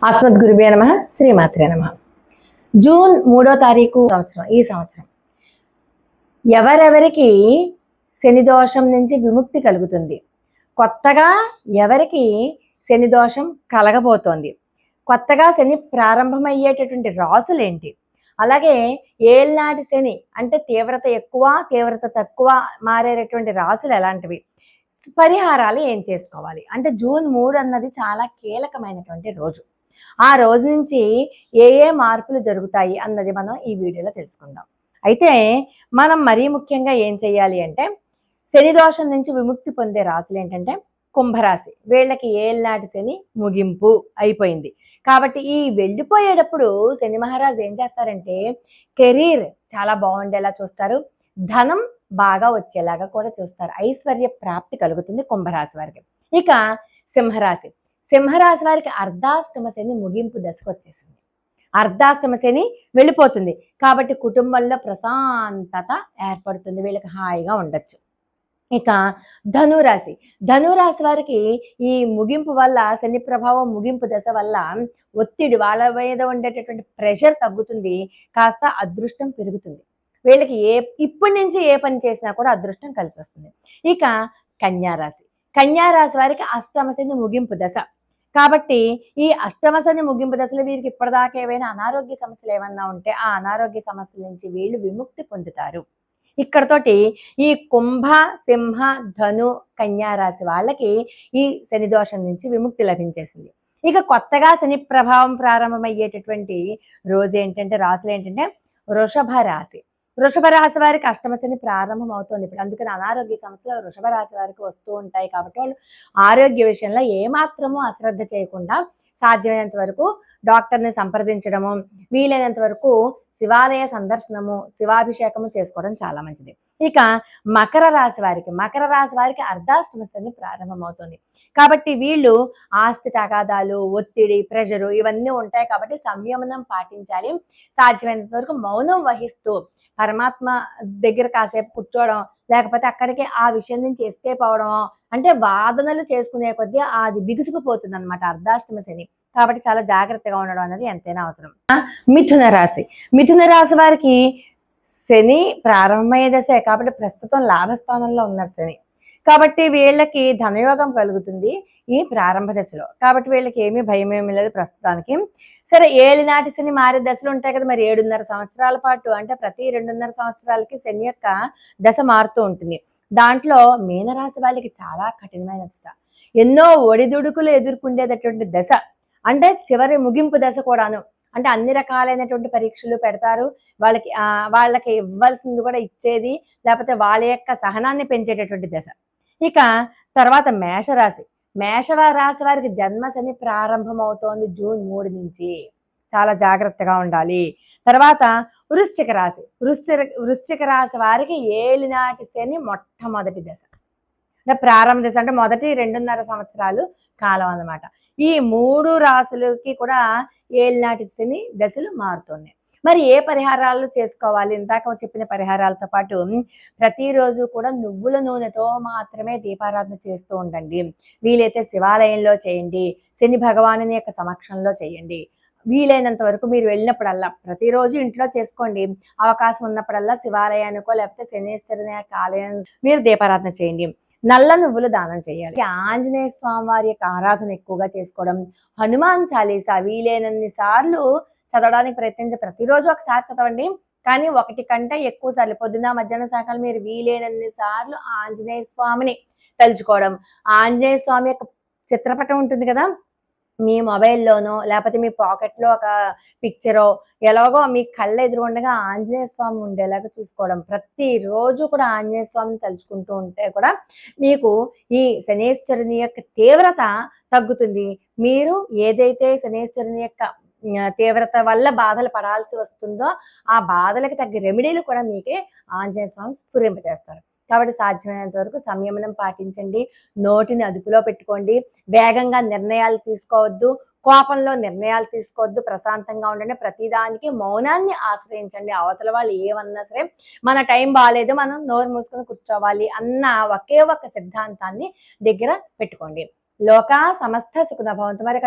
అస్మద్గురుభ్యో నమః. శ్రీమాత్రే నమః. జూన్ 3వ తారీఖు ఈ సంవత్సరం ఎవరెవరికి శని దోషం నుంచి విముక్తి కలుగుతుంది, కొత్తగా ఎవరికి శని దోషం కలగబోతోంది, కొత్తగా శని ప్రారంభమయ్యేటటువంటి రాసులేంటి, అలాగే ఏళ్ళనాటి శని అంటే తీవ్రత ఎక్కువ తీవ్రత తక్కువ మారేటటువంటి రాసులు ఎలాంటివి, పరిహారాలు ఏం చేసుకోవాలి అంటే జూన్ 3 అన్నది చాలా కీలకమైనటువంటి రోజు. ఆ రోజు నుంచి ఏ ఏ మార్పులు జరుగుతాయి అన్నది మనం ఈ వీడియోలో తెలుసుకుందాం. అయితే మనం మరీ ముఖ్యంగా ఏం చేయాలి అంటే, శని దోషం నుంచి విముక్తి పొందే రాశులు ఏంటంటే కుంభరాశి. వీళ్ళకి ఏళ్ళనాటి శని ముగింపు అయిపోయింది కాబట్టి ఈ వెళ్ళిపోయేటప్పుడు శని మహారాజు ఏం చేస్తారంటే కెరీర్ చాలా బాగుండేలా చూస్తారు, ధనం బాగా వచ్చేలాగా కూడా చూస్తారు, ఐశ్వర్య ప్రాప్తి కలుగుతుంది కుంభరాశి వారికి. ఇక సింహరాశి. సింహరాశి వారికి అర్ధాష్టమ శని ముగింపు దశకు వచ్చేసింది. అర్ధాష్టమ శని వెళ్ళిపోతుంది కాబట్టి కుటుంబంలో ప్రశాంతత ఏర్పడుతుంది, వీళ్ళకి హాయిగా ఉండొచ్చు. ఇక ధనురాశి. ధనురాశి వారికి ఈ ముగింపు వల్ల, శని ప్రభావం ముగింపు దశ వల్ల ఒత్తిడి, వాళ్ళ మీద ఉండేటటువంటి ప్రెషర్ తగ్గుతుంది, కాస్త అదృష్టం పెరుగుతుంది. వీళ్ళకి ఇప్పటి నుంచి ఏ పని చేసినా కూడా అదృష్టం కలిసి వస్తుంది. ఇక కన్యారాశి. కన్యారాశి వారికి అష్టమ శని ముగింపు దశ కాబట్టి ఈ అష్టమ శని ముగింపు దశలో వీరికి ఇప్పటిదాకా ఏవైనా అనారోగ్య సమస్యలు ఏమన్నా ఉంటే ఆ అనారోగ్య సమస్యల నుంచి వీళ్ళు విముక్తి పొందుతారు. ఇక్కడతోటి ఈ కుంభ, సింహ, ధను, కన్యారాశి వాళ్ళకి ఈ శని దోషం నుంచి విముక్తి లభించేసింది. ఇక కొత్తగా శని ప్రభావం ప్రారంభమయ్యేటటువంటి రోజు ఏంటంటే, రాశులు ఏంటంటే వృషభ రాశి. వృషభ రాశి వారికి అష్టమ శని ప్రారంభం అవుతుంది ఇప్పుడు, అందుకని అనారోగ్య సమస్యలు వృషభ రాశి వారికి వస్తూ ఉంటాయి కాబట్టి వాళ్ళు ఆరోగ్య విషయంలో ఏమాత్రమూ అశ్రద్ధ చేయకుండా సాధ్యమైనంత వరకు డాక్టర్ని సంప్రదించడము, వీలైనంత వరకు శివాలయ సందర్శనము, శివాభిషేకము చేసుకోవడం చాలా మంచిది. ఇక మకర రాశి వారికి. మకర రాశి వారికి అర్ధాష్టమ శని ప్రారంభమవుతుంది కాబట్టి వీళ్ళు ఆస్తి తగాదాలు, ఒత్తిడి, ప్రెషరు ఇవన్నీ ఉంటాయి కాబట్టి సంయమనం పాటించాలి. సాధ్యమైనంత వరకు మౌనం వహిస్తూ పరమాత్మ దగ్గర కాసేపు కూర్చోవడం, లేకపోతే అక్కడికి ఆ విషయం నుంచి ఎస్కేప్ అవడం, అంటే వాదనలు చేసుకునే కొద్దీ అది బిగుసుకుపోతుంది అనమాట అర్ధాష్టమ శని. కాబట్టి చాలా జాగ్రత్తగా ఉండడం అనేది ఎంతైనా అవసరం. మిథున రాశి. మిథున రాశి వారికి శని ప్రారంభమయ్యే దశే కాబట్టి ప్రస్తుతం లాభస్థానంలో ఉన్నారు శని, కాబట్టి వీళ్ళకి ధనయోగం కలుగుతుంది ఈ ప్రారంభ దశలో, కాబట్టి వీళ్ళకి ఏమీ భయం ఏమీ లేదు ప్రస్తుతానికి. సరే, ఏలినాటి శని మారే దశలు ఉంటాయి కదా, మరి 7.5 సంవత్సరాల పాటు అంటే ప్రతి 2.5 సంవత్సరాలకి శని యొక్క దశ మారుతూ ఉంటుంది. దాంట్లో మీనరాశి వాళ్ళకి చాలా కఠినమైన దశ, ఎన్నో ఒడిదుడుకులు ఎదుర్కొండేటటువంటి దశ, అంటే చివరి ముగింపు దశ కూడాను. అంటే అన్ని రకాలైనటువంటి పరీక్షలు పెడతారు, వాళ్ళకి ఇవ్వాల్సింది కూడా ఇచ్చేది, లేకపోతే వాళ్ళ యొక్క సహనాన్ని పెంచేటటువంటి దశ. ఇక తర్వాత మేషరాశి. మేషరాశి వారికి జన్మ శని ప్రారంభం అవుతోంది జూన్ 3 నుంచి, చాలా జాగ్రత్తగా ఉండాలి. తర్వాత వృశ్చిక రాశి. వృశ్చిక రాశి వారికి ఏలినాటి శని మొట్టమొదటి దశ, అంటే ప్రారంభ దశ, అంటే మొదటి 2.5 సంవత్సరాలు కాలం అన్నమాట. ఈ 3 రాశులకి కూడా ఏలినాటి శని దశలు మారుతున్నాయి. మరి ఏ పరిహారాలు చేసుకోవాలి? ఇందాక చెప్పిన పరిహారాలతో పాటు ప్రతిరోజు కూడా నువ్వుల నూనెతో మాత్రమే దీపారాధన చేస్తూ ఉండండి. వీలైతే శివాలయంలో చేయండి, శని భగవానుని యొక్క సమక్షంలో చేయండి. వీలైనంత వరకు మీరు వెళ్ళినప్పుడల్లా, ప్రతిరోజు ఇంట్లో చేసుకోండి, అవకాశం ఉన్నప్పుడల్లా శివాలయానికో లేకపోతే శనీశ్వరుని యొక్క ఆలయం మీరు దీపారాధన చేయండి. నల్ల నువ్వులు దానం చేయాలి. ఆంజనేయ స్వామి వారి యొక్క ఆరాధన ఎక్కువగా చేసుకోవడం, హనుమాన్ చాలీసా వీలైనన్ని సార్లు చదవడానికి ప్రయత్నించి ప్రతిరోజు ఒకసారి చదవండి, కానీ 1 కంటే ఎక్కువ సార్లు పొద్దున మధ్యాహ్నం సాయంకాలం మీరు వీలైనన్ని సార్లు ఆంజనేయ స్వామిని తలుచుకోవడం. ఆంజనేయ స్వామి యొక్క చిత్రపటం ఉంటుంది కదా, మీ మొబైల్లోనో లేకపోతే మీ పాకెట్లో ఒక పిక్చరో ఎలాగో మీ కళ్ళ ఎదురుగుండగా ఆంజనేయ స్వామి ఉండేలాగా చూసుకోవడం. ప్రతిరోజు కూడా ఆంజనేయ స్వామిని తలుచుకుంటూ ఉంటే కూడా మీకు ఈ శనేశ్వరుని యొక్క తీవ్రత తగ్గుతుంది. మీరు ఏదైతే శనేశ్వరుని యొక్క తీవ్రత వల్ల బాధలు పడాల్సి వస్తుందో ఆ బాధలకు తగ్గ రెమెడీలు కూడా మీకే ఆంజనేయ స్వామి స్ఫురింపజేస్తారు. కాబట్టి సాధ్యమైనంత వరకు సంయమనం పాటించండి, నోటిని అదుపులో పెట్టుకోండి, వేగంగా నిర్ణయాలు తీసుకోవద్దు, కోపంలో నిర్ణయాలు తీసుకోవద్దు, ప్రశాంతంగా ఉండండి. ప్రతిదానికి మౌనాన్ని ఆశ్రయించండి. అవతల వాళ్ళు ఏమన్నా సరే మన టైం బాగాలేదు, మనం నోరు మూసుకొని కూర్చోవాలి అన్న ఒకే ఒక సిద్ధాంతాన్ని దగ్గర పెట్టుకోండి. లోకా సమస్త సుఖినో భవంతు. మరి